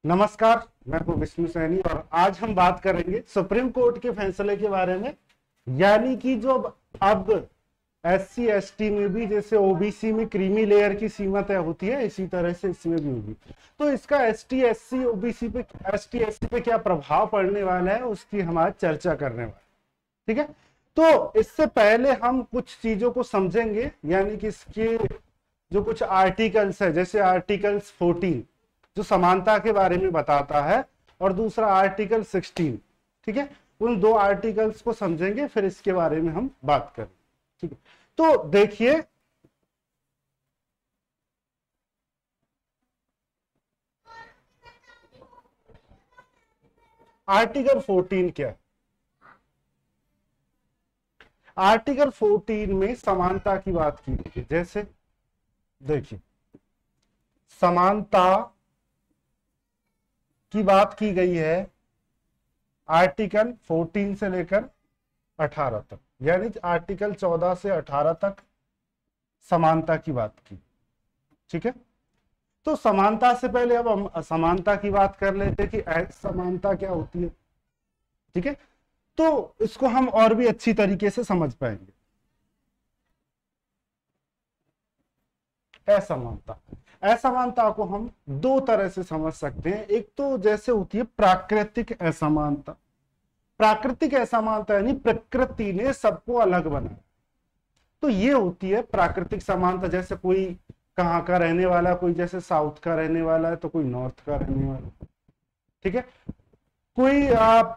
नमस्कार, मैं हूं विष्णु सैनी और आज हम बात करेंगे सुप्रीम कोर्ट के फैसले के बारे में। यानी कि जो अब SC ST में भी जैसे OBC में क्रीमी लेयर की सीमा तय होती है, इसी तरह से इसमें भी होगी। तो इसका ST SC OBC पे ST SC पे क्या प्रभाव पड़ने वाला है उसकी हम आज चर्चा करने वाले। ठीक है, तो इससे पहले हम कुछ चीजों को समझेंगे। यानी कि इसके जो कुछ आर्टिकल्स है, जैसे आर्टिकल्स 14 जो समानता के बारे में बताता है और दूसरा आर्टिकल 16। ठीक है, उन दो आर्टिकल्स को समझेंगे, फिर इसके बारे में हम बात करेंगे। ठीक है, तो देखिए आर्टिकल 14 क्या है। आर्टिकल 14 में समानता की बात की गई है। जैसे देखिए, समानता की बात की गई है आर्टिकल 14 से लेकर 18 तक, यानी आर्टिकल 14 से 18 तक समानता की बात की। ठीक है, तो समानता से पहले अब हम असमानता की बात कर लेते हैं कि असमानता क्या होती है। ठीक है, तो इसको हम और भी अच्छी तरीके से समझ पाएंगे। असमानता, असमानता को हम दो तरह से समझ सकते हैं। एक तो जैसे होती है प्राकृतिक असमानता। प्राकृतिक असमानता यानी प्रकृति ने सबको अलग बनाया, तो ये होती है प्राकृतिक समानता। जैसे कोई कहाँ का रहने वाला, कोई जैसे साउथ का रहने वाला है तो कोई नॉर्थ का रहने वाला। ठीक है, कोई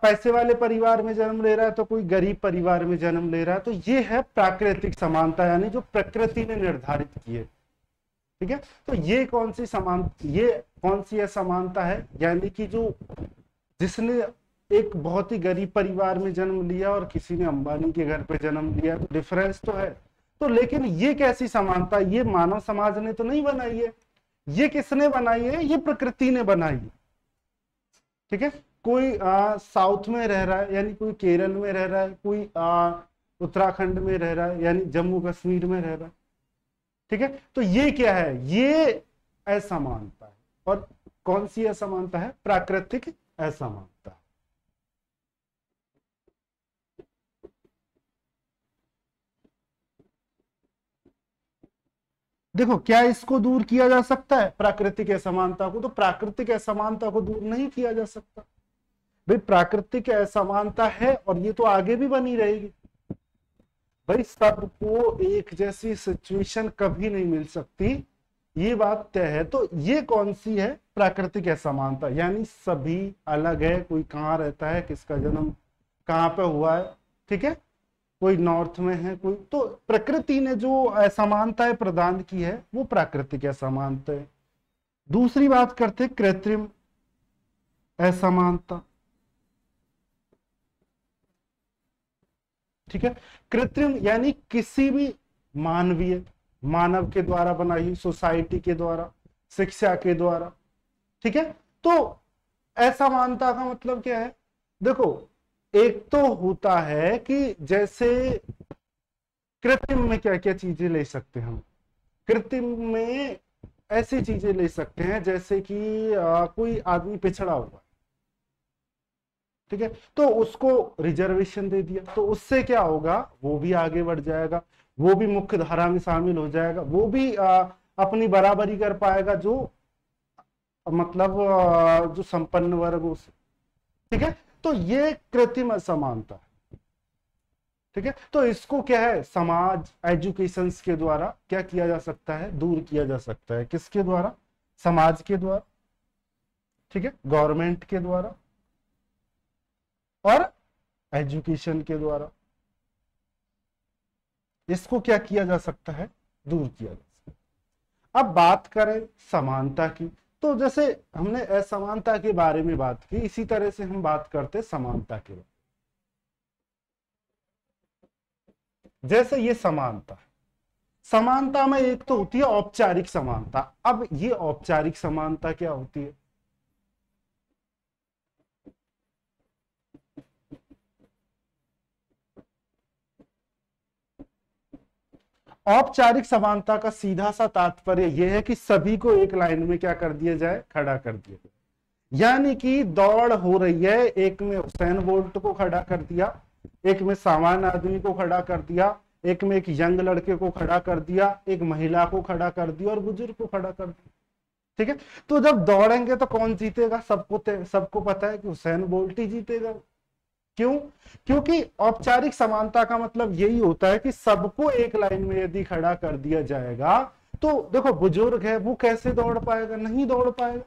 पैसे वाले परिवार में जन्म ले रहा है तो कोई गरीब परिवार में जन्म ले रहा है, तो ये है प्राकृतिक समानता, यानी जो प्रकृति ने निर्धारित की है। ठीक है, तो ये कौन सी असमानता है, यानी कि जो जिसने एक बहुत ही गरीब परिवार में जन्म लिया और किसी ने अंबानी के घर पे जन्म लिया, तो डिफरेंस तो है। तो लेकिन ये कैसी समानता, ये मानव समाज ने तो नहीं बनाई है, ये किसने बनाई है, ये प्रकृति ने बनाई है। ठीक है, कोई साउथ में रह रहा है यानी कोई केरल में रह रहा है, कोई उत्तराखंड में रह रहा है यानी जम्मू कश्मीर में रह रहा है। ठीक है, तो ये क्या है, ये असमानता है। और कौन सी असमानता है, प्राकृतिक असमानता। देखो, क्या इसको दूर किया जा सकता है प्राकृतिक असमानता को? तो प्राकृतिक असमानता को दूर नहीं किया जा सकता भाई। प्राकृतिक असमानता है और ये तो आगे भी बनी रहेगी भाई। सबको एक जैसी सिचुएशन कभी नहीं मिल सकती, ये बात तय है। तो ये कौन सी है, प्राकृतिक असमानता, यानी सभी अलग है। कोई कहाँ रहता है, किसका जन्म कहाँ पे हुआ है, ठीक है, कोई नॉर्थ में है, कोई, तो प्रकृति ने जो असमानताएं प्रदान की है वो प्राकृतिक असमानता है। दूसरी बात करते कृत्रिम असमानता। ठीक है, कृत्रिम यानी किसी भी मानव के द्वारा बनाई, सोसाइटी के द्वारा, शिक्षा के द्वारा। ठीक है, तो असमानता का मतलब क्या है? देखो, एक तो होता है कि जैसे कृत्रिम में क्या क्या चीजें ले सकते हैं हम। कृत्रिम में ऐसी चीजें ले सकते हैं जैसे कि कोई आदमी पिछड़ा हुआ, ठीक है, तो उसको रिजर्वेशन दे दिया, तो उससे क्या होगा, वो भी आगे बढ़ जाएगा, वो भी मुख्य धारा में शामिल हो जाएगा, वो भी अपनी बराबरी कर पाएगा जो मतलब जो संपन्न वर्ग हो। ठीक है, तो ये कृत्रिम असमानता है। ठीक है, तो इसको क्या है, समाज एजुकेशन के द्वारा क्या किया जा सकता है, दूर किया जा सकता है। किसके द्वारा? समाज के द्वारा, ठीक है, गवर्नमेंट के द्वारा और एजुकेशन के द्वारा। इसको क्या किया जा सकता है, दूर किया जा सकता है। अब बात करें समानता की, तो जैसे हमने असमानता के बारे में बात की, इसी तरह से हम बात करते समानता के बारे। जैसे ये समानता है, समानता में एक तो होती है औपचारिक समानता। अब ये औपचारिक समानता क्या होती है? औपचारिक समानता का सीधा सा तात्पर्य यह है कि सभी को एक लाइन में क्या कर दिया जाए, खड़ा कर दिया जाए। यानी कि दौड़ हो रही है, एक में हुसैन बोल्ट को खड़ा कर दिया, एक में सामान्य आदमी को खड़ा कर दिया, एक में एक यंग लड़के को खड़ा कर दिया, एक महिला को खड़ा कर दिया और बुजुर्ग को खड़ा कर दिया। ठीक है, तो जब दौड़ेंगे तो कौन जीतेगा? सबको पता है कि हुसैन बोल्ट ही जीतेगा। क्यों? क्योंकि औपचारिक समानता का मतलब यही होता है कि सबको एक लाइन में यदि खड़ा कर दिया जाएगा तो देखो, बुजुर्ग है वो कैसे दौड़ पाएगा? नहीं दौड़ पाएगा।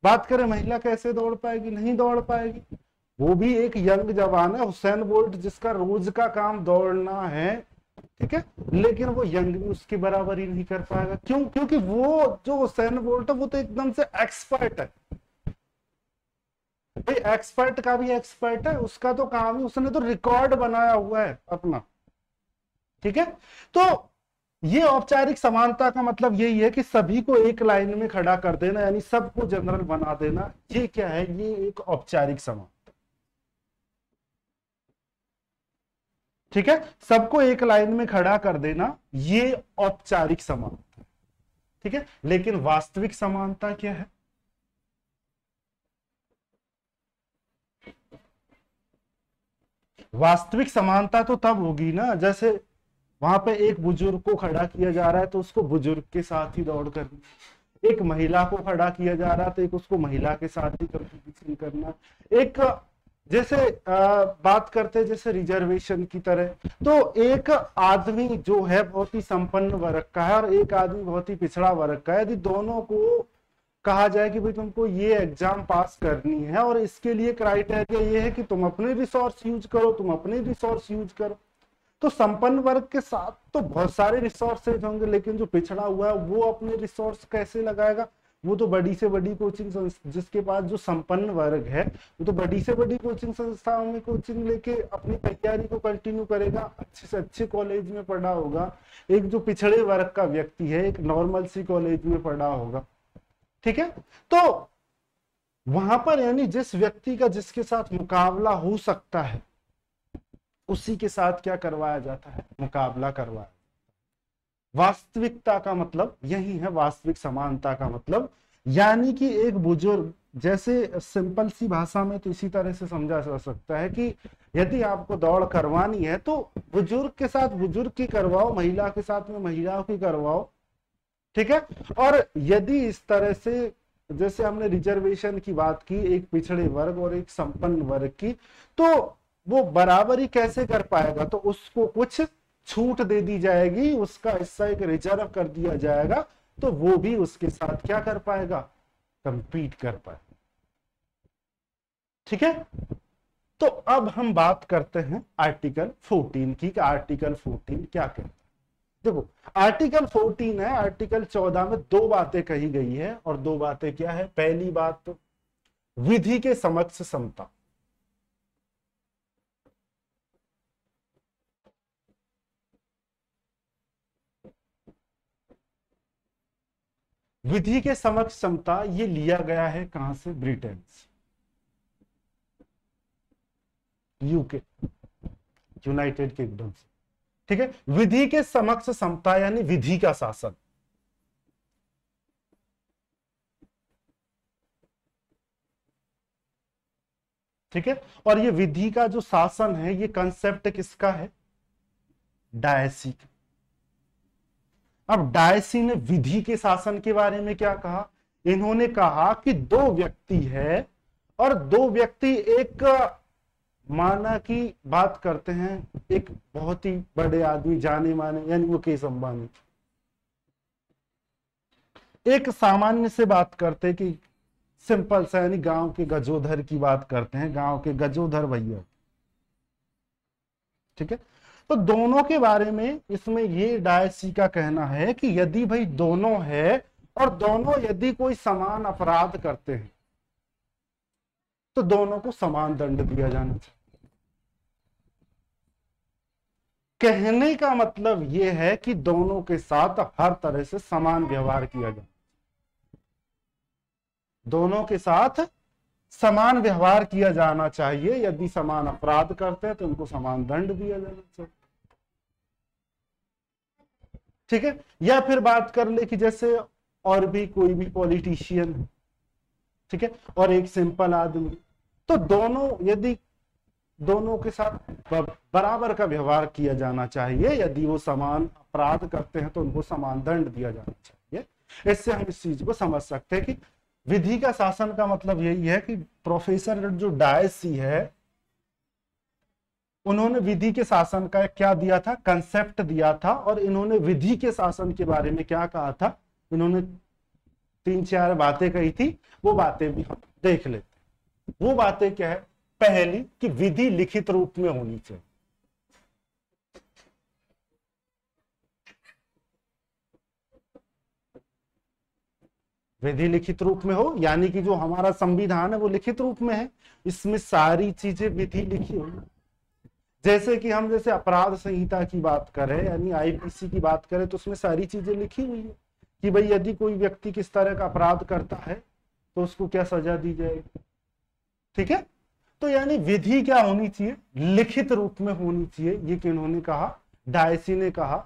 बात करें महिला कैसे दौड़ पाएगी? नहीं दौड़ पाएगी। वो भी एक यंग जवान है, हुसैन बोल्ट जिसका रोज का काम दौड़ना है, ठीक है, लेकिन वो यंग भी उसकी बराबरी नहीं कर पाएगा। क्यों? क्योंकि वो जो हुसैन बोल्ट है वो तो एकदम से एक्सपर्ट है। भाई एक्सपर्ट का भी एक्सपर्ट है, उसका तो काम ही, उसने तो रिकॉर्ड बनाया हुआ है अपना। ठीक है, तो ये औपचारिक समानता का मतलब यही है कि सभी को एक लाइन में खड़ा कर देना, यानी सबको जनरल बना देना। ये क्या है? ये एक औपचारिक समानता। ठीक है, सबको एक लाइन में खड़ा कर देना, ये औपचारिक समानता। ठीक है, लेकिन वास्तविक समानता क्या है? वास्तविक समानता तो तब होगी ना, जैसे वहां पे एक बुजुर्ग को खड़ा किया जा रहा है तो उसको बुजुर्ग के साथ ही दौड़ करनी, एक महिला को खड़ा किया जा रहा है तो एक उसको महिला के साथ ही कंपटीशन करना। एक जैसे बात करते हैं जैसे रिजर्वेशन की तरह, तो एक आदमी जो है बहुत ही संपन्न वर्ग का है और एक आदमी बहुत ही पिछड़ा वर्ग का है, यदि दोनों को कहा जाए कि भाई तुमको ये एग्जाम पास करनी है और इसके लिए क्राइटेरिया ये है कि तुम अपने रिसोर्स यूज करो, तुम अपने रिसोर्स यूज करो, तो संपन्न वर्ग के साथ तो बहुत सारे रिसोर्सेज होंगे, लेकिन जो पिछड़ा हुआ है वो अपने रिसोर्स कैसे लगाएगा? वो तो बड़ी से बड़ी कोचिंग, जिसके पास जो संपन्न वर्ग है वो तो बड़ी से बड़ी कोचिंग संस्थाओं में कोचिंग लेके अपनी तैयारी को कंटिन्यू करेगा, अच्छे से अच्छे कॉलेज में पढ़ा होगा। एक जो पिछड़े वर्ग का व्यक्ति है एक नॉर्मल सी कॉलेज में पढ़ा होगा। ठीक है, तो वहां पर यानी जिस व्यक्ति का जिसके साथ मुकाबला हो सकता है उसी के साथ क्या करवाया जाता है? मुकाबला करवाया। वास्तविकता का मतलब यही है, वास्तविक समानता का मतलब, यानी कि एक बुजुर्ग, जैसे सिंपल सी भाषा में तो इसी तरह से समझा जा सकता है कि यदि आपको दौड़ करवानी है तो बुजुर्ग के साथ बुजुर्ग की करवाओ, महिला के साथ में महिलाओं की करवाओ। ठीक है, और यदि इस तरह से जैसे हमने रिजर्वेशन की बात की, एक पिछड़े वर्ग और एक संपन्न वर्ग की, तो वो बराबरी कैसे कर पाएगा? तो उसको कुछ छूट दे दी जाएगी, उसका हिस्सा एक रिजर्व कर दिया जाएगा, तो वो भी उसके साथ क्या कर पाएगा? कंपीट कर पाएगा। ठीक है, तो अब हम बात करते हैं आर्टिकल 14 की। आर्टिकल 14 क्या कहता है? देखो, आर्टिकल 14 है, आर्टिकल 14 में दो बातें कही गई है, और दो बातें क्या है? पहली बात तो विधि के समक्ष समता। विधि के समक्ष समता ये लिया गया है कहां से? ब्रिटेन से, यूके, यूनाइटेड किंगडम से। ठीक है, विधि के समक्ष समता यानी विधि का शासन। ठीक है, और ये विधि का जो शासन है ये कंसेप्ट किसका है? डायसी का। अब डायसी ने विधि के शासन के बारे में क्या कहा? इन्होंने कहा कि दो व्यक्ति है और दो व्यक्ति एक, माना की बात करते हैं, एक बहुत ही बड़े आदमी जाने माने यानी मुकेश अंबानी, एक सामान्य से बात करते कि सिंपल सा यानी गांव के गजोधर की बात करते हैं, गांव के गजोधर भैया। ठीक है, तो दोनों के बारे में इसमें ये डायसी का कहना है कि यदि भाई दोनों है और दोनों यदि कोई समान अपराध करते हैं तो दोनों को समान दंड दिया जाना चाहिए। कहने का मतलब यह है कि दोनों के साथ हर तरह से समान व्यवहार किया जाए, दोनों के साथ समान व्यवहार किया जाना चाहिए। यदि समान अपराध करते हैं तो उनको समान दंड दिया जाना चाहिए। ठीक है, या फिर बात कर ले कि जैसे और भी कोई भी पॉलिटिशियन, ठीक है, और एक सिंपल आदमी। तो दोनों, यदि दोनों के साथ बराबर का व्यवहार किया जाना चाहिए, यदि वो समान अपराध करते हैं तो उनको समान दंड दिया जाना चाहिए। इससे हम इस चीज को समझ सकते हैं कि विधि का शासन का मतलब यही है कि प्रोफेसर जो डायसी है, उन्होंने विधि के शासन का क्या दिया था, कंसेप्ट दिया था, और इन्होंने विधि के शासन के बारे में क्या कहा था, इन्होंने 3-4 बातें कही थी। वो बातें भी हम देख लेते हैं। वो बातें क्या है, पहली कि विधि लिखित रूप में होनी चाहिए। विधि लिखित रूप में हो, यानी कि जो हमारा संविधान है वो लिखित रूप में है, इसमें सारी चीजें विधि लिखी हुई। जैसे कि हम जैसे अपराध संहिता की बात करें, यानी आईपीसी की बात करें, तो उसमें सारी चीजें लिखी हुई है कि भाई यदि कोई व्यक्ति किस तरह का अपराध करता है तो उसको क्या सजा दी जाएगी। ठीक है, तो यानी विधि क्या होनी चाहिए, लिखित रूप में होनी चाहिए। ये किन्होंने कहा, डायसी ने कहा।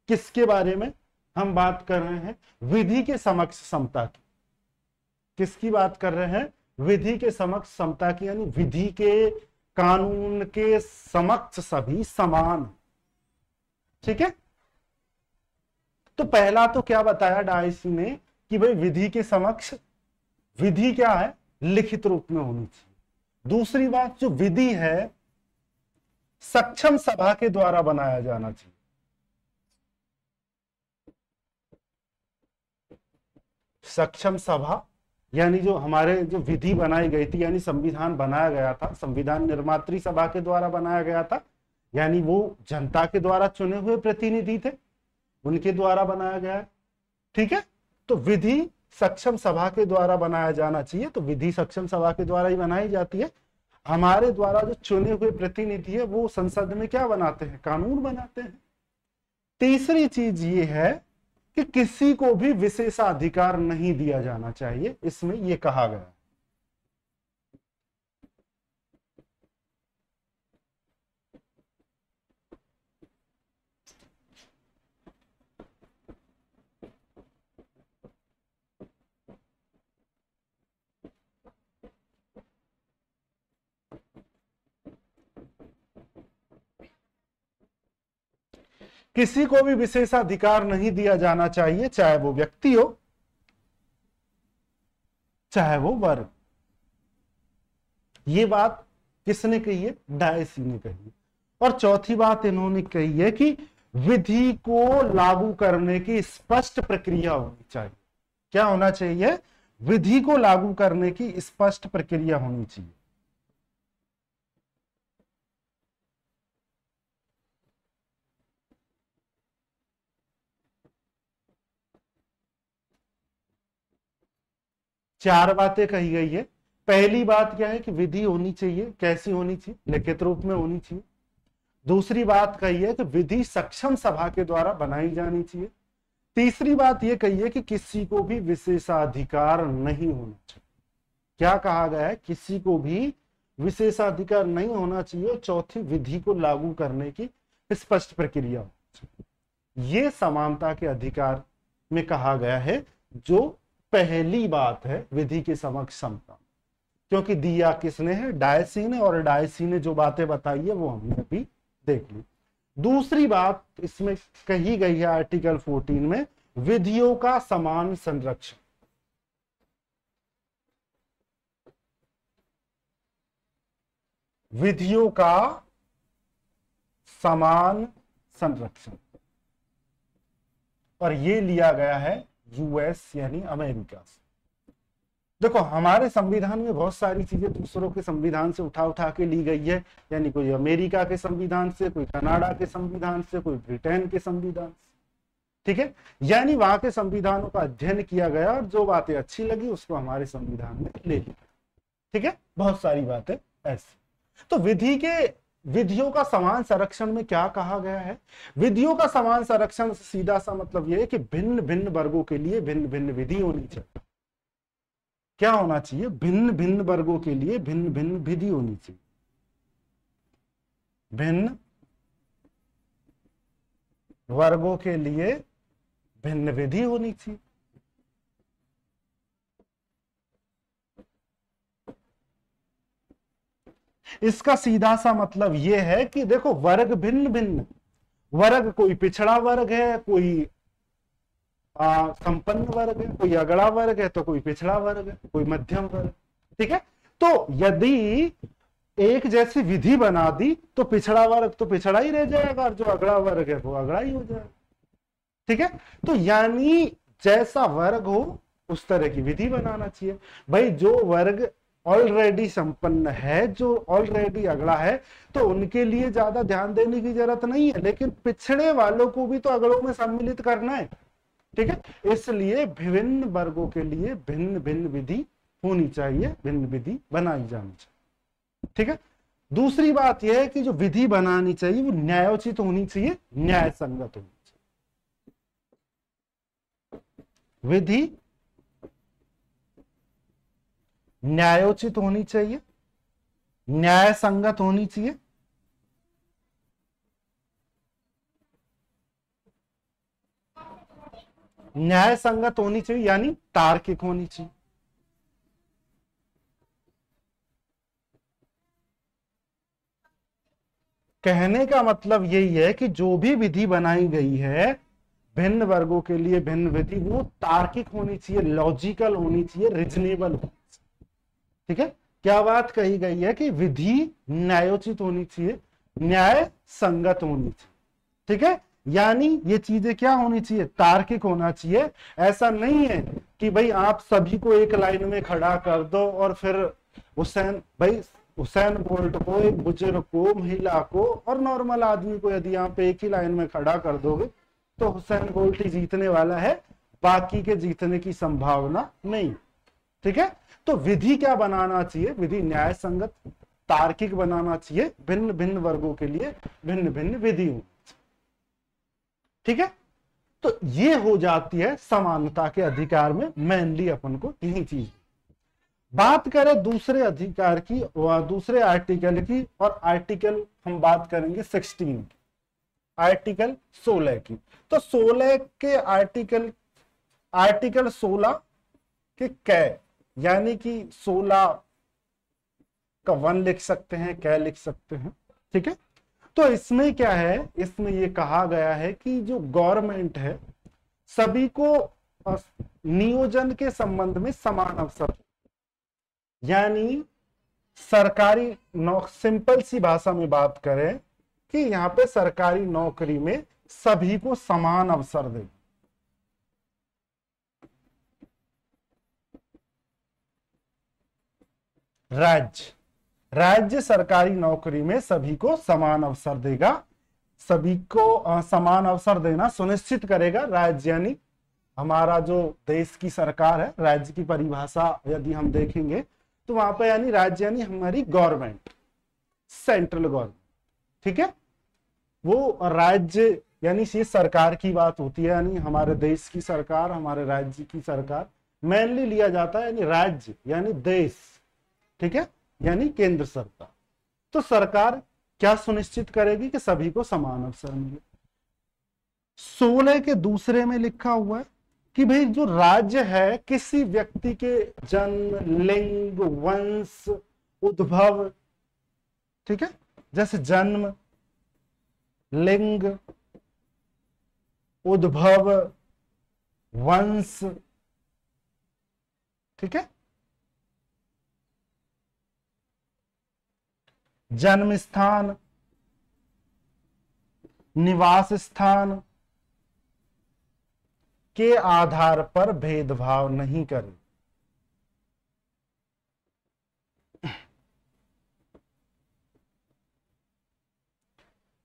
किसके बारे में हम बात कर रहे हैं, विधि के समक्ष समता की। किसकी बात कर रहे हैं, विधि के समक्ष समता की, यानी विधि के, कानून के समक्ष सभी समान। ठीक है, तो पहला तो क्या बताया डायसी ने कि भाई विधि के समक्ष, विधि क्या है, लिखित रूप में होनी चाहिए। दूसरी बात, जो विधि है सक्षम सभा के द्वारा बनाया जाना चाहिए। सक्षम सभा यानी जो हमारे जो विधि बनाई गई थी, यानी संविधान बनाया गया था, संविधान निर्मात्री सभा के द्वारा बनाया गया था, यानी वो जनता के द्वारा चुने हुए प्रतिनिधि थे, उनके द्वारा बनाया गया है। ठीक है, तो विधि सक्षम सभा के द्वारा बनाया जाना चाहिए। तो विधि सक्षम सभा के द्वारा ही बनाई जाती है। हमारे द्वारा जो चुने हुए प्रतिनिधि है वो संसद में क्या बनाते हैं, कानून बनाते हैं। तीसरी चीज ये है कि किसी को भी विशेषाधिकार नहीं दिया जाना चाहिए, इसमें यह कहा गया। किसी को भी विशेषाधिकार नहीं दिया जाना चाहिए, चाहे वो व्यक्ति हो चाहे वो वर्ग। ये बात किसने कही है, डायसी ने कही है। और चौथी बात इन्होंने कही है कि विधि को लागू करने की स्पष्ट प्रक्रिया होनी चाहिए। क्या होना चाहिए, विधि को लागू करने की स्पष्ट प्रक्रिया होनी चाहिए। चार बातें कही गई है। पहली बात क्या है कि विधि होनी चाहिए, कैसी होनी चाहिए, लिखित रूप में होनी चाहिए। दूसरी बात कही है कि विधि सक्षम सभा के द्वारा बनाई जानी चाहिए। तीसरी बात यह कही है कि किसी को भी विशेषाधिकार नहीं होना चाहिए। क्या कहा गया है, किसी को भी विशेषाधिकार नहीं होना चाहिए। चौथी, विधि को लागू करने की स्पष्ट प्रक्रिया होनी चाहिए। ये समानता के अधिकार में कहा गया है, जो पहली बात है विधि के समक्ष समता। क्योंकि दिया किसने है, डायसी ने, और डायसी ने जो बातें बताई है वो हमने अभी देख ली। दूसरी बात इसमें कही गई है आर्टिकल 14 में, विधियों का समान संरक्षण। विधियों का समान संरक्षण, और ये लिया गया है यूएस यानी अमेरिका से। देखो, हमारे संविधान में बहुत सारी चीजें दूसरों के संविधान से उठा उठा के ली गई है, यानी कोई अमेरिका के संविधान से, कोई कनाडा के संविधान से, कोई ब्रिटेन के संविधान से। ठीक है, यानी वहां के संविधानों का अध्ययन किया गया और जो बातें अच्छी लगी उसको हमारे संविधान में ले लिया। ठीक है, बहुत सारी बातें ऐसी। तो विधियों का समान संरक्षण में क्या कहा गया है, विधियों का समान संरक्षण से सीधा सा मतलब यह है कि भिन्न भिन्न वर्गों के लिए भिन्न भिन्न विधि होनी चाहिए। क्या होना चाहिए, भिन्न भिन्न वर्गों के लिए भिन्न भिन्न विधि होनी चाहिए। भिन्न वर्गों के लिए भिन्न विधि होनी चाहिए। इसका सीधा सा मतलब यह है कि देखो वर्ग भिन्न भिन्न, वर्ग कोई पिछड़ा वर्ग है, कोई संपन्न वर्ग है, कोई अगड़ा वर्ग है, तो कोई पिछड़ा वर्ग है, कोई मध्यम वर्ग। ठीक है, तो यदि एक जैसी विधि बना दी तो पिछड़ा वर्ग तो पिछड़ा ही रह जाएगा और जो अगड़ा वर्ग है वो अगड़ा ही हो जाएगा। ठीक है, तो यानी जैसा वर्ग हो उस तरह की विधि बनाना चाहिए। भाई जो वर्ग ऑलरेडी संपन्न है, जो ऑलरेडी अगड़ा है, तो उनके लिए ज्यादा ध्यान देने की जरूरत नहीं है, लेकिन पिछड़े वालों को भी तो अगड़ों में सम्मिलित करना है। ठीक है, इसलिए विभिन्न वर्गों के लिए भिन्न भिन्न विधि होनी चाहिए, भिन्न विधि बनाई जानी चाहिए। ठीक है, दूसरी बात यह है कि जो विधि बनानी चाहिए वो न्यायोचित होनी चाहिए, न्याय संगत होनी चाहिए। विधि न्यायोचित होनी चाहिए, न्याय संगत होनी चाहिए, न्याय संगत होनी चाहिए यानी तार्किक होनी चाहिए। कहने का मतलब यही है कि जो भी विधि बनाई गई है भिन्न वर्गों के लिए भिन्न विधि, वो तार्किक होनी चाहिए, लॉजिकल होनी चाहिए, रीजनेबल होनी चाहिए। ठीक है, क्या बात कही गई है कि विधि न्यायोचित होनी चाहिए, न्याय संगत होनी चाहिए। ठीक है, यानी ये चीजें क्या होनी चाहिए, तार्किक होना चाहिए। ऐसा नहीं है कि भाई आप सभी को एक लाइन में खड़ा कर दो और फिर हुसैन बोल्ट को, एक बुजुर्ग को, महिला को और नॉर्मल आदमी को यदि आप एक ही लाइन में खड़ा कर दोगे तो हुसैन बोल्ट ही जीतने वाला है, बाकी के जीतने की संभावना नहीं। ठीक है, तो विधि क्या बनाना चाहिए, विधि न्याय संगत तार्किक बनाना चाहिए, भिन्न भिन्न वर्गों के लिए भिन्न भिन्न विधि हो। ठीक है, तो ये हो जाती है समानता के अधिकार में मेनली अपन को यही चीज। बात करें दूसरे अधिकार की, दूसरे आर्टिकल की, और आर्टिकल हम बात करेंगे 16 की, आर्टिकल 16 की। तो 16 के आर्टिकल 16 के कै, यानी कि 16 का 1 लिख सकते हैं, कै लिख सकते हैं। ठीक है, तो इसमें क्या है, इसमें ये कहा गया है कि जो गवर्नमेंट है सभी को नियोजन के संबंध में समान अवसर, यानी सरकारी सिंपल सी भाषा में बात करें कि यहां पे सरकारी नौकरी में सभी को समान अवसर दे। राज्य सरकारी नौकरी में सभी को समान अवसर देगा, सभी को समान अवसर देना सुनिश्चित करेगा राज्य, यानी हमारा जो देश की सरकार है, राज्य की परिभाषा यदि हम देखेंगे तो वहां पर यानी राज्य यानी हमारी गवर्नमेंट, सेंट्रल गवर्नमेंट। ठीक है, वो राज्य यानी ये सरकार की बात होती है, यानी हमारे देश की सरकार, हमारे राज्य की सरकार मेनली लिया जाता है, यानी राज्य यानी देश। ठीक है, यानी केंद्र सरकार। तो सरकार क्या सुनिश्चित करेगी कि सभी को समान अवसर मिले। 16 के दूसरे में लिखा हुआ है कि भाई जो राज्य है किसी व्यक्ति के जन्म, लिंग, वंश, उद्भव, ठीक है, जैसे जन्म, लिंग, उद्भव, वंश, ठीक है, जन्म स्थान, निवास स्थान के आधार पर भेदभाव नहीं करें।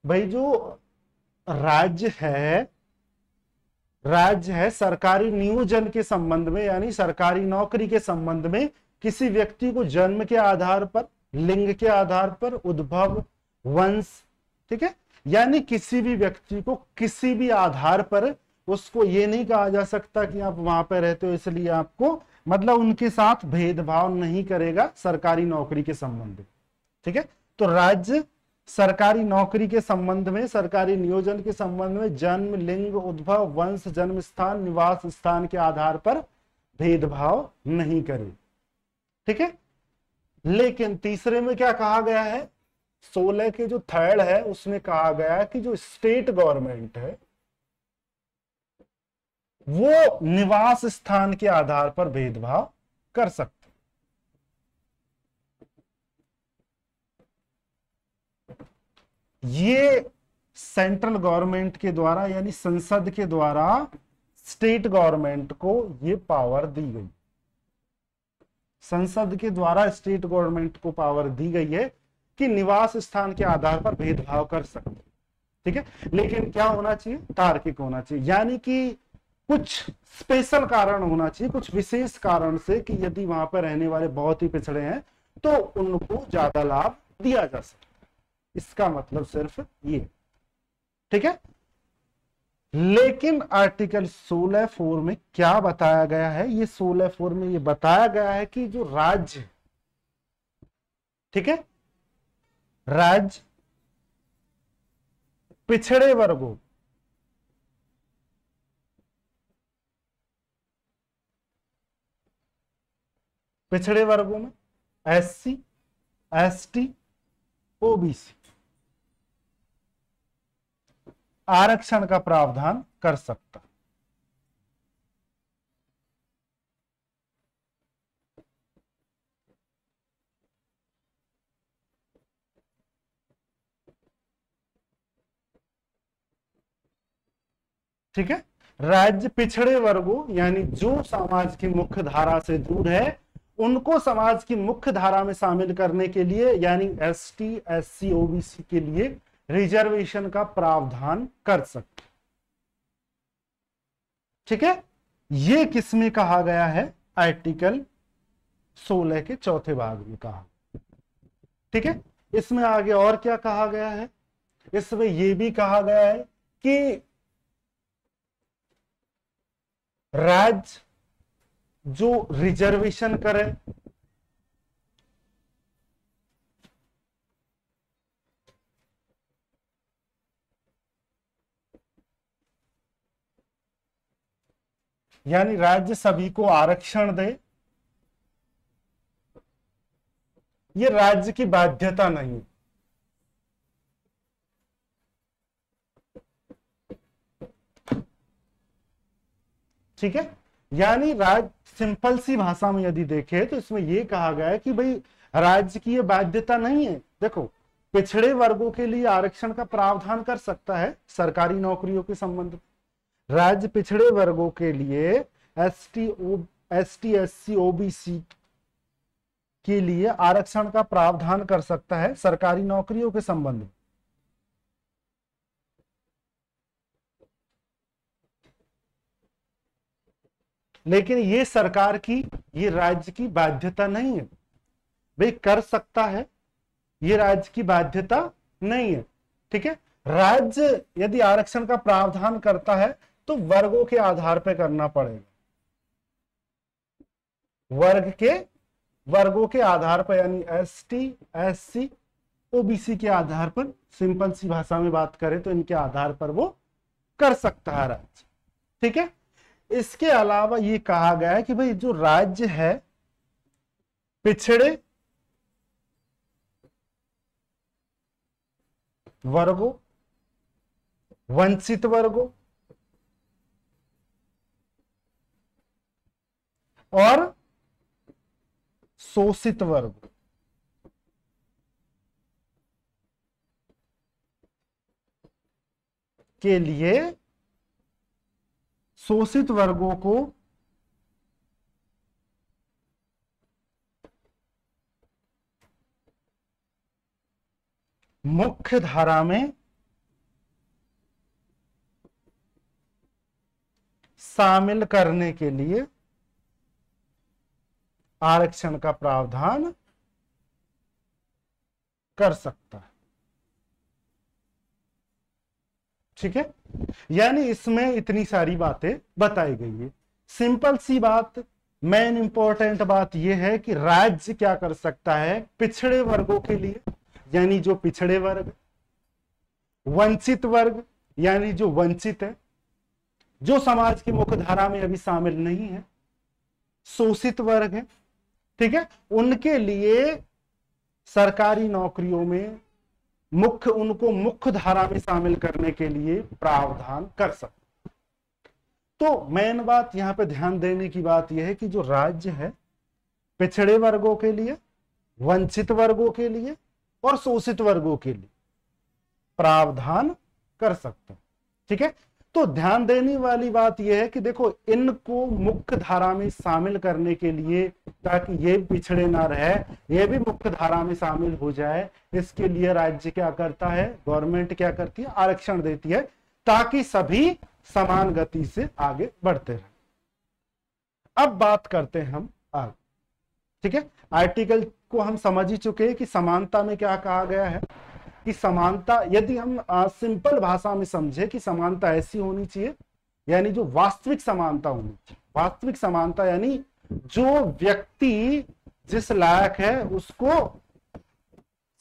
भाई जो राज्य है सरकारी नियोजन के संबंध में, यानी सरकारी नौकरी के संबंध में किसी व्यक्ति को जन्म के आधार पर, लिंग के आधार पर, उद्भव, वंश, ठीक है, यानी किसी भी व्यक्ति को किसी भी आधार पर उसको ये नहीं कहा जा सकता कि आप वहां पर रहते हो इसलिए आपको, मतलब उनके साथ भेदभाव नहीं करेगा सरकारी नौकरी के संबंध में। ठीक है, तो राज्य सरकारी नौकरी के संबंध में, सरकारी नियोजन के संबंध में जन्म, लिंग, उद्भव, वंश, जन्म स्थान, निवास स्थान के आधार पर भेदभाव नहीं करे। ठीक है, लेकिन तीसरे में क्या कहा गया है, 16 के जो थर्ड है उसमें कहा गया है कि जो स्टेट गवर्नमेंट है वो निवास स्थान के आधार पर भेदभाव कर सकते। ये सेंट्रल गवर्नमेंट के द्वारा यानी संसद के द्वारा स्टेट गवर्नमेंट को ये पावर दी गई। संसद के द्वारा स्टेट गवर्नमेंट को पावर दी गई है कि निवास स्थान के आधार पर भेदभाव कर सकते। ठीक है, लेकिन क्या होना चाहिए, तार्किक होना चाहिए, यानी कि कुछ स्पेशल कारण होना चाहिए, कुछ विशेष कारण से कि यदि वहां पर रहने वाले बहुत ही पिछड़े हैं तो उनको ज्यादा लाभ दिया जा सकता है। इसका मतलब सिर्फ ये। ठीक है, लेकिन आर्टिकल 16(4) में क्या बताया गया है, ये 16(4) में ये बताया गया है कि जो राज्य, ठीक है, राज्य पिछड़े वर्गों, पिछड़े वर्गों में SC, ST, OBC आरक्षण का प्रावधान कर सकता। ठीक है, राज्य पिछड़े वर्गों यानी जो समाज की मुख्य धारा से दूर है उनको समाज की मुख्य धारा में शामिल करने के लिए यानी ST, SC, OBC के लिए रिजर्वेशन का प्रावधान कर सकते। ठीक है, ये किसमें कहा गया है, आर्टिकल 16 के चौथे भाग में कहा। ठीक है, इसमें आगे और क्या कहा गया है, इसमें यह भी कहा गया है कि राज्य जो रिजर्वेशन करे यानी राज्य सभी को आरक्षण दे, ये राज्य की बाध्यता नहीं। ठीक है, यानी राज्य, सिंपल सी भाषा में यदि देखें तो इसमें यह कहा गया है कि भाई राज्य की यह बाध्यता नहीं है। देखो, पिछड़े वर्गों के लिए आरक्षण का प्रावधान कर सकता है सरकारी नौकरियों के संबंध में। राज्य पिछड़े वर्गों के लिए ST, SC, OBC के लिए आरक्षण का प्रावधान कर सकता है सरकारी नौकरियों के संबंध में। लेकिन ये सरकार की, ये राज्य की बाध्यता नहीं है। भाई कर सकता है, ये राज्य की बाध्यता नहीं है। ठीक है, राज्य यदि आरक्षण का प्रावधान करता है तो वर्गों के आधार पर करना पड़ेगा, वर्गों के आधार पर यानी ST, SC, OBC के आधार पर, सिंपल सी भाषा में बात करें तो इनके आधार पर वो कर सकता है राज्य। ठीक है, इसके अलावा ये कहा गया है कि भाई जो राज्य है पिछड़े वर्गों, वंचित वर्गों और शोषित वर्ग के लिए, शोषित वर्गों को मुख्य धारा में शामिल करने के लिए आरक्षण का प्रावधान कर सकता है। ठीक है, यानी इसमें इतनी सारी बातें बताई गई है। सिंपल सी बात, मेन इंपॉर्टेंट बात यह है कि राज्य क्या कर सकता है, पिछड़े वर्गों के लिए यानी जो पिछड़े वर्ग, वंचित वर्ग यानी जो वंचित है, जो समाज की मुख्य धारा में अभी शामिल नहीं है, शोषित वर्ग है, ठीक है, उनके लिए सरकारी नौकरियों में उनको मुख्य धारा में शामिल करने के लिए प्रावधान कर सकते। तो मेन बात यहां पे ध्यान देने की बात यह है कि जो राज्य है पिछड़े वर्गों के लिए, वंचित वर्गों के लिए और शोषित वर्गों के लिए प्रावधान कर सकते हैं। ठीक है, तो ध्यान देने वाली बात यह है कि देखो इनको मुख्य धारा में शामिल करने के लिए, ताकि ये पिछड़े ना रहे, ये भी मुख्य धारा में शामिल हो जाए, इसके लिए राज्य क्या करता है, गवर्नमेंट क्या करती है, आरक्षण देती है, ताकि सभी समान गति से आगे बढ़ते रहे। अब बात करते हैं हम आगे। ठीक है, आर्टिकल को हम समझ ही चुके हैं कि समानता में क्या कहा गया है कि समानता, यदि हम सिंपल भाषा में समझे कि समानता ऐसी होनी चाहिए, यानी जो वास्तविक समानता होनी चाहिए। वास्तविक समानता यानी जो व्यक्ति जिस लायक है उसको,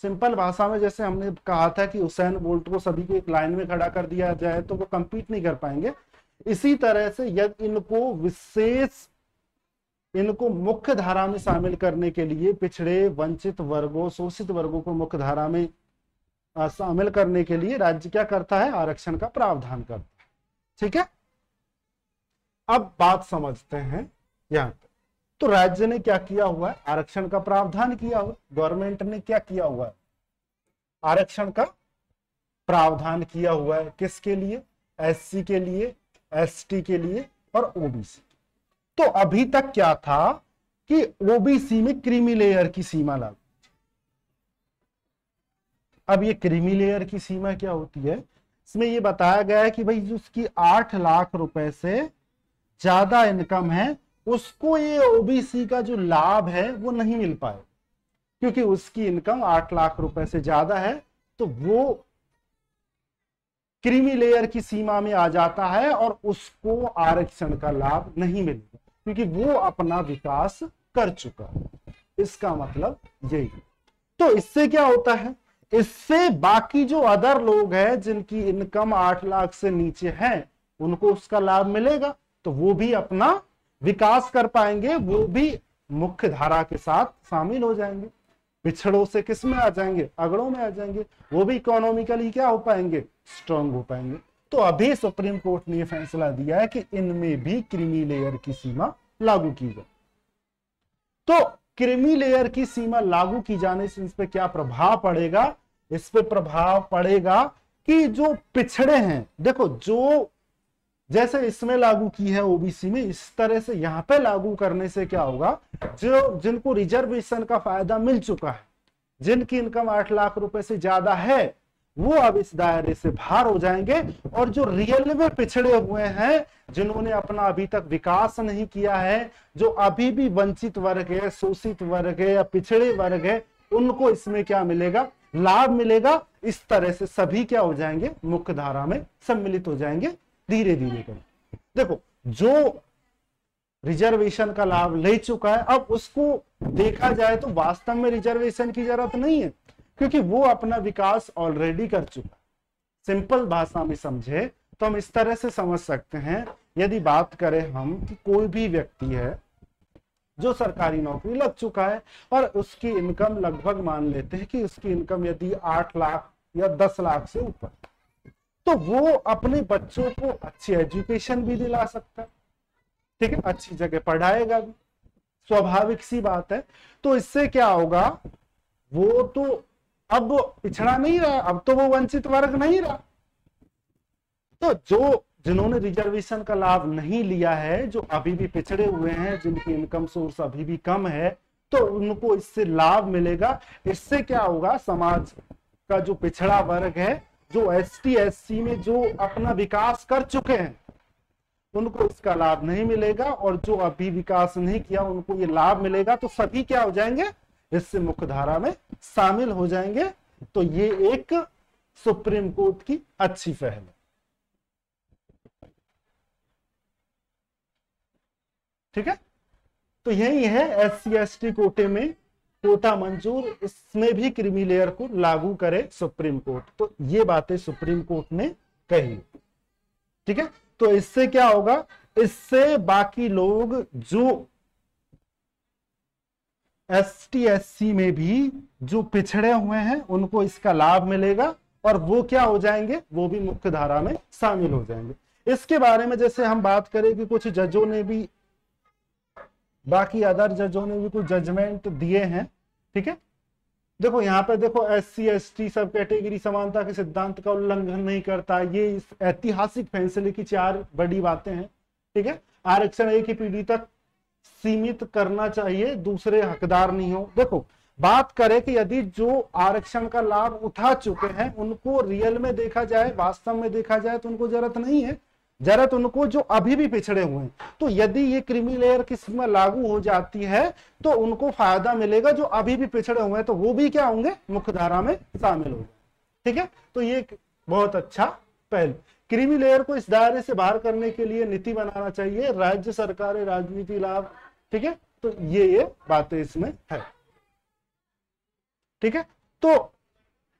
सिंपल भाषा में जैसे हमने कहा था कि हुसैन बोल्ट को सभी को एक लाइन में खड़ा कर दिया जाए तो वो कंपीट नहीं कर पाएंगे, इसी तरह से यदि इनको मुख्य धारा में शामिल करने के लिए पिछड़े, वंचित वर्गों, शोषित वर्गों को मुख्य धारा में शामिल करने के लिए राज्य क्या करता है, आरक्षण का प्रावधान करता है। ठीक है, अब बात समझते हैं यहां पे। तो राज्य ने क्या किया हुआ है, आरक्षण का प्रावधान किया हुआ, गवर्नमेंट ने क्या किया हुआ है, आरक्षण का प्रावधान किया हुआ है। किसके लिए, एससी के लिए, एसटी के लिए और ओबीसी। तो अभी तक क्या था कि ओबीसी में क्रीमी लेयर की सीमा लागू। अब ये क्रीमी लेयर की सीमा क्या होती है, इसमें ये बताया गया है कि भाई जिसकी 8 लाख रुपए से ज्यादा इनकम है उसको ये ओबीसी का जो लाभ है वो नहीं मिल पाए, क्योंकि उसकी इनकम 8 लाख रुपए से ज्यादा है, तो वो क्रीमी लेयर की सीमा में आ जाता है और उसको आरक्षण का लाभ नहीं मिलेगा, क्योंकि वो अपना विकास कर चुका है। इसका मतलब यही। तो इससे क्या होता है, इससे बाकी जो अदर लोग हैं जिनकी इनकम 8 लाख से नीचे है उनको उसका लाभ मिलेगा, तो वो भी अपना विकास कर पाएंगे, वो भी मुख्य धारा के साथ शामिल हो जाएंगे। पिछड़ों से किस में आ जाएंगे, अगड़ों में आ जाएंगे, वो भी इकोनॉमिकली क्या हो पाएंगे, स्ट्रांग हो पाएंगे। तो अभी सुप्रीम कोर्ट ने यह फैसला दिया है कि इनमें भी क्रीमी लेयर की सीमा लागू की जाए। तो क्रीमी लेयर की सीमा लागू की जाने से इस पे क्या प्रभाव पड़ेगा, इस पे प्रभाव पड़ेगा कि जो पिछड़े हैं, देखो जो जैसे इसमें लागू की है ओबीसी में, इस तरह से यहां पे लागू करने से क्या होगा, जो जिनको रिजर्वेशन का फायदा मिल चुका है, जिनकी इनकम 8 लाख रुपए से ज्यादा है, वो अब इस दायरे से बाहर हो जाएंगे। और जो रियल में पिछड़े हुए हैं, जिन्होंने अपना अभी तक विकास नहीं किया है, जो अभी भी वंचित वर्ग है, शोषित वर्ग है या पिछड़े वर्ग है, उनको इसमें क्या मिलेगा, लाभ मिलेगा। इस तरह से सभी क्या हो जाएंगे, मुख्य धारा में सम्मिलित हो जाएंगे धीरे धीरे कर। देखो जो रिजर्वेशन का लाभ ले चुका है, अब उसको देखा जाए तो वास्तव में रिजर्वेशन की जरूरत नहीं है, क्योंकि वो अपना विकास ऑलरेडी कर चुका है। सिंपल भाषा में समझे तो हम इस तरह से समझ सकते हैं, यदि बात करें हम कि कोई भी व्यक्ति है जो सरकारी नौकरी लग चुका है और उसकी इनकम लगभग मान लेते हैं कि उसकी इनकम यदि 8 लाख या 10 लाख से ऊपर, तो वो अपने बच्चों को अच्छी एजुकेशन भी दिला सकता है। ठीक है, अच्छी जगह पढ़ाएगा भी, स्वाभाविक सी बात है। तो इससे क्या होगा, वो तो अब पिछड़ा नहीं रहा, अब तो वो वंचित वर्ग नहीं रहा। तो जो जिन्होंने रिजर्वेशन का लाभ नहीं लिया है, जो अभी भी पिछड़े हुए हैं, जिनकी इनकम सोर्स अभी भी कम है, तो उनको इससे लाभ मिलेगा। इससे क्या होगा, समाज का जो पिछड़ा वर्ग है, जो एसटी एससी में जो अपना विकास कर चुके हैं, उनको इसका लाभ नहीं मिलेगा, और जो अभी विकास नहीं किया उनको ये लाभ मिलेगा। तो सभी क्या हो जाएंगे, इससे मुख्य धारा में शामिल हो जाएंगे। तो ये एक सुप्रीम कोर्ट की अच्छी पहल है। ठीक है, तो यही है एससी एसटी कोटे में कोटा मंजूर, इसमें भी क्रीमी लेयर को लागू करे सुप्रीम कोर्ट। तो ये बातें सुप्रीम कोर्ट ने कही। ठीक है, तो इससे क्या होगा, इससे बाकी लोग जो एसटी एससी में भी जो पिछड़े हुए हैं उनको इसका लाभ मिलेगा और वो क्या हो जाएंगे, वो भी मुख्य धारा में शामिल हो जाएंगे। इसके बारे में जैसे हम बात करें कि कुछ जजों ने भी, बाकी अदर जजों ने भी कुछ जजमेंट दिए हैं, ठीक है। देखो यहाँ पे देखो SC ST सब कैटेगरी समानता के सिद्धांत का उल्लंघन नहीं करता, ये इस ऐतिहासिक फैसले की 4 बड़ी बातें हैं, ठीक है। आरक्षण एक ही पीढ़ी तक सीमित करना चाहिए, दूसरे हकदार नहीं हो। देखो बात करें कि यदि जो आरक्षण का लाभ उठा चुके हैं उनको रियल में देखा जाए, वास्तव में देखा जाए तो उनको जरूरत नहीं है, जरूरत उनको जो अभी भी पिछड़े हुए हैं। तो यदि ये क्रीमी लेयर की सीमा लागू हो जाती है तो उनको फायदा मिलेगा, जो अभी भी पिछड़े हुए हैं तो वो भी क्या होंगे, मुख्य धारा में शामिल हो, ठीक है। तो ये बहुत अच्छा पहल। क्रीमी लेयर को इस दायरे से बाहर करने के लिए नीति बनाना चाहिए, राज्य सरकारें राजनीति लाभ, ठीक है। तो ये बातें इसमें है, ठीक है। तो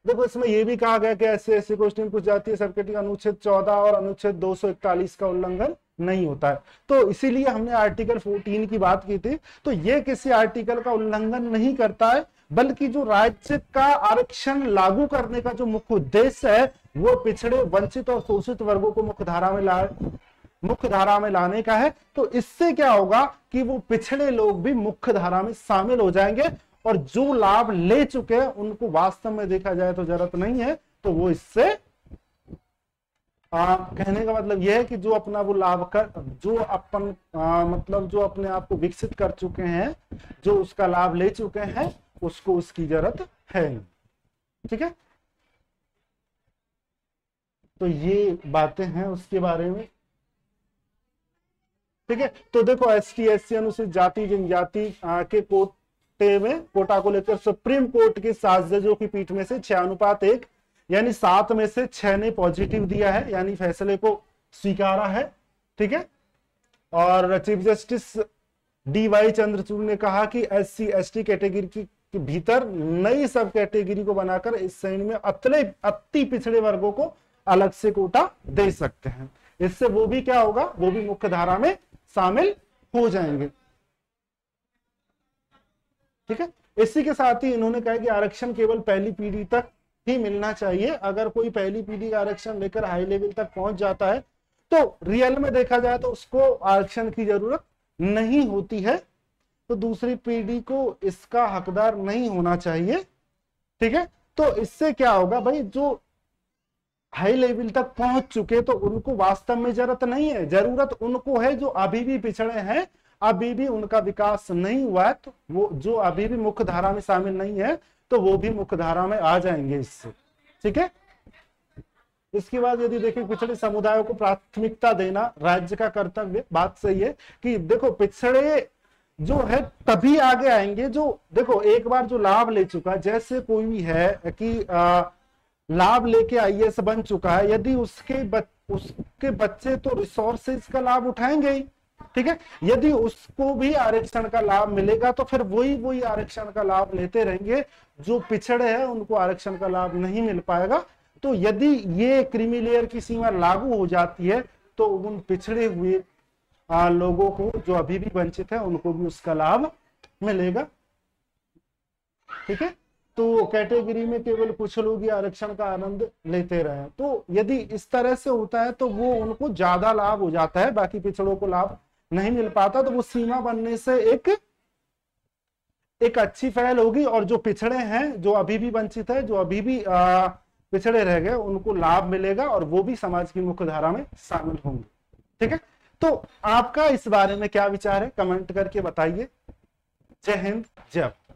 देखो इसमें यह भी कहा गया कि ऐसे क्वेश्चन पूछ जाती है सब कैटेगरी अनुच्छेद 14 और अनुच्छेद 241 का उल्लंघन नहीं होता है। तो इसीलिए हमने आर्टिकल 14 की बात की थी। तो ये किसी आर्टिकल का उल्लंघन नहीं करता है, बल्कि जो राज्य का आरक्षण लागू करने का जो मुख्य उद्देश्य है वो पिछड़े, वंचित और शोषित वर्गों को मुख्य धारा में लाने का है। तो इससे क्या होगा कि वो पिछड़े लोग भी मुख्य धारा में शामिल हो जाएंगे और जो लाभ ले चुके हैं उनको वास्तव में देखा जाए तो जरूरत नहीं है, तो वो इससे कहने का मतलब यह है कि जो अपना वो लाभ कर, जो अपन मतलब जो अपने आप को विकसित कर चुके हैं, जो उसका लाभ ले चुके हैं, उसको उसकी जरूरत है नहीं, ठीक है। तो ये बातें हैं उसके बारे में, ठीक है। तो देखो ST SC अनुसूचित जाति जनजाति के कोटा को लेकर सुप्रीम कोर्ट के 7 जजों की पीठ में से 6:1 यानी 7 में से 6 ने पॉजिटिव दिया है, यानी फैसले को स्वीकारा है, ठीक है। और चीफ जस्टिस DY चंद्रचूड़ ने कहा कि SC ST कैटेगरी के भीतर नई सब कैटेगरी को बनाकर इस श्रेणी में अति पिछड़े वर्गों को अलग से कोटा दे सकते हैं। इससे वो भी क्या होगा, वो भी मुख्य धारा में शामिल हो जाएंगे, ठीक है। इसी के साथ ही इन्होंने कहा कि आरक्षण केवल पहली पीढ़ी तक ही मिलना चाहिए। अगर कोई पहली पीढ़ी का आरक्षण लेकर हाई लेवल तक पहुंच जाता है तो रियल में देखा जाए तो उसको आरक्षण की जरूरत नहीं होती है, तो दूसरी पीढ़ी को इसका हकदार नहीं होना चाहिए, ठीक है। तो इससे क्या होगा भाई, जो हाई लेवल तक पहुंच चुके तो उनको वास्तव में जरूरत नहीं है, जरूरत उनको है जो अभी भी पिछड़े हैं, अभी भी उनका विकास नहीं हुआ है, तो वो जो अभी भी मुख्य धारा में शामिल नहीं है तो वो भी मुख्य धारा में आ जाएंगे इससे, ठीक है। इसके बाद यदि देखें पिछड़े समुदायों को प्राथमिकता देना राज्य का कर्तव्य, बात सही है कि देखो पिछड़े जो है तभी आगे आएंगे जो देखो एक बार जो लाभ ले चुका, जैसे कोई भी है कि लाभ लेके IAS बन चुका है, यदि उसके बच्चे तो रिसोर्सेज का लाभ उठाएंगे ही, ठीक है। यदि उसको भी आरक्षण का लाभ मिलेगा तो फिर वही आरक्षण का लाभ लेते रहेंगे, जो पिछड़े हैं उनको आरक्षण का लाभ नहीं मिल पाएगा। तो यदि ये क्रीमी लेयर की सीमा लागू हो जाती है तो उन पिछड़े हुए लोगों को जो अभी भी वंचित है उनको भी उसका लाभ मिलेगा, ठीक है। तो कैटेगरी में केवल कुछ लोग ही आरक्षण का आनंद लेते रहे, तो यदि इस तरह से होता है तो वो उनको ज्यादा लाभ हो जाता है, बाकी पिछड़ों को लाभ नहीं मिल पाता। तो वो सीमा बनने से एक अच्छी पहल होगी और जो पिछड़े हैं, जो अभी भी वंचित है, जो अभी भी पिछड़े रह गए, उनको लाभ मिलेगा और वो भी समाज की मुख्य धारा में शामिल होंगे, ठीक है। तो आपका इस बारे में क्या विचार है, कमेंट करके बताइए। जय हिंद, जय भारत।